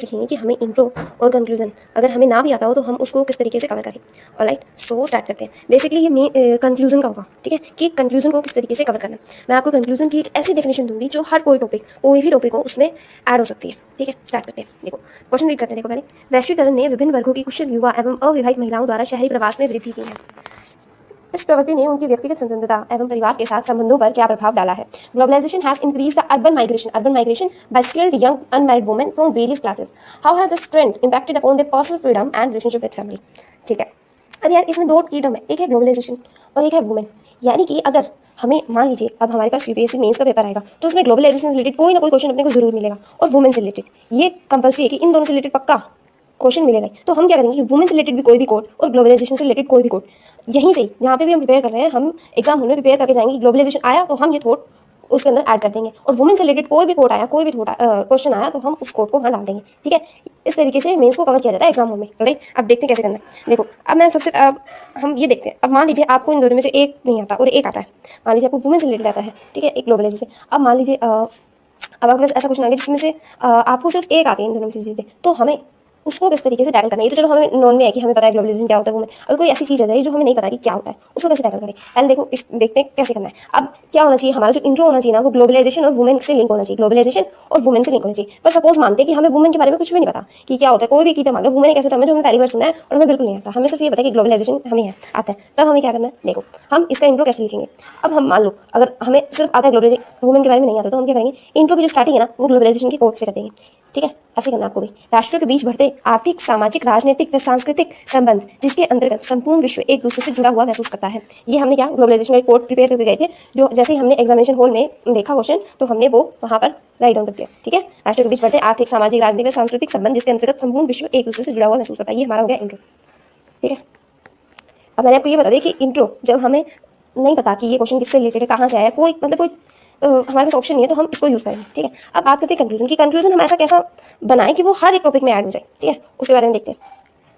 सीखेंगे कि हमें इंट्रो और कंक्लूजन अगर हमें ना भी आता हो तो हम उसको किस तरीके से कवर करें। ऑलराइट, सो स्टार्ट करते हैं। बेसिकली ये कंक्लूजन का होगा, ठीक है, कि कंक्लूजन को किस तरीके से कवर करना है। मैं आपको कंक्लूजन की एक ऐसी डेफिनेशन दूंगी जो हर कोई भी टॉपिक हो उसमें ऐड हो सकती है। ठीक है, स्टार्ट करते हैं। देखो क्वेश्चन रीड करते हैं। देखो पहले, वैश्वीकरण ने विभिन्न वर्गों की कुशल युवा एवं अविवाहित महिलाओं द्वारा शहरी प्रवास में वृद्धि की है। इस प्रवृत्ति ने उनकी व्यक्तिगत स्वतंत्रता एवं परिवार के साथ संबंधों पर क्या प्रभाव डाला है। Globalisation has increase the urban migration by skilled young unmarried women from various classes. How has this trend impacted upon their personal freedom and relationship with family. ठीक है, अब यार इसमें दो की टर्म है, एक है ग्लोबलाइजेशन और एक है वुमेन। यानी कि अगर हमें मान लीजिए अब हमारे पास यूपीएससी मेंस का पेपर आएगा तो उसमें ग्लोबलाइजेशन से रिलेटेड कोई ना कोई क्वेश्चन अपने को जरूर मिलेगा और वुमेन से रिलेटेड ये कंपल्सरी है कि इन दोनों से रिलेटेड पक्का क्वेश्चन मिलेगा। तो हम क्या करेंगे कि वुमेन से रिलेटेड भी कोई भी कोड और ग्लोबलाइजेशन से रिलेटेड कोई भी कोड यहीं से जहाँ पे भी हम प्रिपेयर कर रहे हैं, हम एग्जाम हॉल में प्रिपेयर करके जाएंगे। ग्लोबलाइजेशन आया तो हम ये थॉट उसके अंदर ऐड कर देंगे और वुमेन से रिलेटेड कोई भी कोड आया, कोई भी क्वेश्चन आया तो हम उस कोड को वहाँ डाल देंगे। ठीक है, इस तरीके से मेंस को कवर किया जाता है एग्जाम हॉल में। राइट, अब देखते हैं कैसे करना है। देखो अब मैं सबसे हम ये देखते हैं। अब मान लीजिए आपको इन दोनों में से एक नहीं आता और एक आता है। मान लीजिए आपको वुमेन से रिलेटेड आता है, ठीक है, एक ग्लोबलाइजेशन। अब मान लीजिए अब आपके पास ऐसा क्वेश्चन आ गया जिसमें से आपको सिर्फ एक आती है इन दोनों में से चीज़ें, तो हमें उसको किस तरीके से टैकल करना है। ये तो चलो हमें नॉन में है कि हमें पता है ग्लोबलाइजेशन क्या होता है, वुमेन। अगर कोई ऐसी चीज़ आ जाए जो हमें नहीं पता कि क्या होता है, उसको कैसे टैकल करें। पहले देखो इस देखते हैं कैसे करना है। अब क्या होना चाहिए, हमारा जो इंट्रो होना चाहिए ना, वो ग्लोबलाइजेशन और वुमेन से लिंक होना चाहिए। ग्लोबलाइजेशन और वुमेन से लिंक होना चाहिए। पर सपोज मानते हैं कि हमें वुमेन के बारे में कुछ भी नहीं पता कि क्या होता है, कोई भी की टर्म आ गया, वुमेन एक ऐसा टर्म है जो हमने पहली बार सुना है और हमें बिल्कुल नहीं आता। हमें सिर्फ ये पता है कि ग्लोबलाइजेशन हमें है आता है। तब हमें क्या करना है, देखो हम इसका इंट्रो कैसे लिखेंगे। अब हम मान लो अगर हमें सिर्फ आता है ग्लोबलाइजेशन, वुमेन के बारे में नहीं आता, तो हम क्या करेंगे, इंट्रो की जो स्टार्टिंग है ना वो ग्लोबलाइजेशन के कोड से कर देंगे। ठीक है, ऐसे करना आपको भी। राष्ट्रों के बीच बढ़ते आर्थिक, सामाजिक, राजनीतिक व सांस्कृतिक संबंध जिसके अंतर्गत संपूर्ण विश्व एक दूसरे से जुड़ा हुआ महसूस करता है। ये हमने क्या ग्लोबलाइजेशन का एक कोड प्रिपेयर करके गए थे, जो जैसे ही हमने एग्जामिनेशन हॉल में देखा क्वेश्चन तो हमने वो वहाँ पर राइट डाउन कर दिया। ठीक है, राष्ट्रों के बीच बढ़ते आर्थिक, सामाजिक, राजनीतिक व सांस्कृतिक संबंध जिसके अंतर्गत संपूर्ण विश्व एक दूसरे से जुड़ा हुआ महसूस करता है। ये हमारा हो गया इंट्रो। ठीक है, अब मैंने आपको ये बता दिया कि इंट्रो जब हमें नहीं पता कि ये क्वेश्चन किससे रिलेटेड है, कहाँ से आया, कोई मतलब कोई हमारे पास ऑप्शन नहीं है तो हम इसको यूज़ करेंगे। ठीक है, अब बात करते हैं कंक्लूजन की। कंक्लूजन हम ऐसा कैसा बनाएं कि वो हर एक टॉपिक में ऐड हो जाए। ठीक है, उसके बारे में देखते हैं।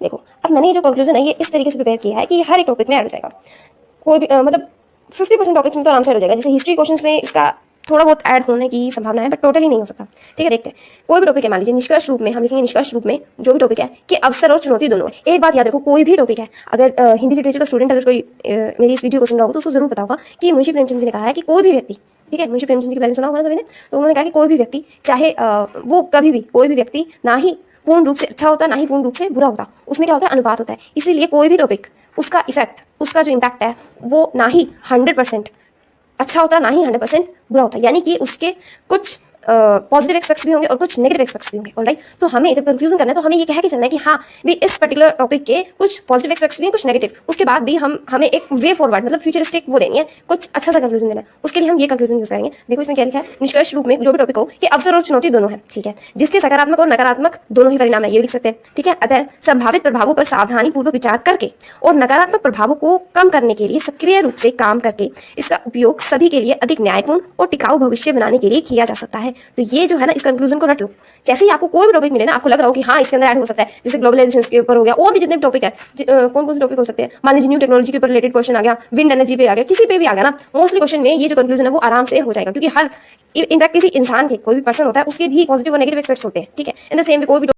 देखो अब मैंने ये जो कंक्लूजन है ये इस तरीके से प्रिपेयर किया है कि ये हर एक टॉपिक में ऐड हो जाएगा। कोई भी मतलब 50% टॉपिक्स में तो आराम से ऐड हो जाएगा। जैसे हिस्ट्री क्वेश्चन में इसका थोड़ा बहुत ऐड होने की संभावना है, बट टोटली नहीं हो सकता। ठीक है, देखते हैं। कोई भी टॉपिक है, मान लीजिए निष्कर्ष रूप में हम लिखेंगे, निष्कर्ष रूप में जो भी टॉपिक है कि अवसर और चुनौती दोनों है। एक बात याद रखो, कोई भी टॉपिक है, अगर हिंदी लिटरेचर का स्टूडेंट अगर कोई मेरी इस वीडियो को सुन रहा होगा तो उसको जरूर पता होगा कि मुंशी प्रेमचंद जी ने कहा है कि कोई भी व्यक्ति, ठीक है, मुंशी प्रेमचंद जी के बारे में सुना होगा ना सभी ने, तो उन्होंने कहा कि कोई भी व्यक्ति चाहे वो कभी भी कोई भी व्यक्ति ना ही पूर्ण रूप से अच्छा होता ना ही पूर्ण रूप से बुरा होता, उसमें क्या होता है, अनुपात होता है। इसीलिए कोई भी टॉपिक उसका इफेक्ट, उसका जो इम्पैक्ट है वो ना ही 100% अच्छा होता ना ही 100% बुरा होता। यानी कि उसके कुछ पॉजिटिव एक्सपेक्ट्स भी होंगे और कुछ नेगेटिव एक्सपेक्ट्स भी होंगे। ऑलराइट, तो हमें जब कंक्लूजन करना है तो हमें ये कह के चलना है कि हाँ भी इस पर्टिकुलर टॉपिक के कुछ पॉजिटिव एक्सपेक्ट्स भी हैं, कुछ नेगेटिव। उसके बाद भी हमें एक वे फॉरवर्ड मतलब फ्यूचरिस्टिक वो देनी है, कुछ अच्छा सा कंक्लूजन देना है। उसके लिए हम ये कंक्लूजन यूज करेंगे। देखो इसमें क्या लिखा है, निष्कर्ष रूप में जो भी टॉपिक हो कि अवसर और चुनौती दोनों है। ठीक है, जिसके सकारात्मक और नकारात्मक दोनों ही परिणाम है, ये लिख सकते हैं। ठीक है, अतः संभावित प्रभावों पर सावधानी पूर्वक विचार करके और नकारात्मक प्रभावों को कम करने के लिए सक्रिय रूप से काम करके इसका उपयोग सभी के लिए अधिक न्यायपूर्ण और टिकाऊ भविष्य बनाने के लिए किया जा सकता है। तो ये जो है ना, इस कंक्लूजन को रट लो। जैसे ही आपको कोई भी टॉपिक मिले ना, आपको लग रहा हो कि हाँ इसके अंदर ऐड हो सकता है, जैसे ग्लोबलाइजेशन के ऊपर हो गया, और भी जितने भी टॉपिक है, कौन कौन से टॉपिक हो सकते हैं, मान लीजिए न्यू टेक्नोलॉजी के ऊपर रिलेटेड क्वेश्चन आ गया, विंड एनर्जी पे आ गया, किसी पे भी आ गया ना, मोस्टली क्वेश्चन में ये जो कंक्लूजन है वो आराम से हो जाएगा। क्योंकि हर इनफैक्ट किसी इंसान के कोई भी पर्सन होता है उसके भी पॉजिटिव और नेगेटिव एक्सपेक्ट्स होते हैं। ठीक है, इन द सेम वे कोई भी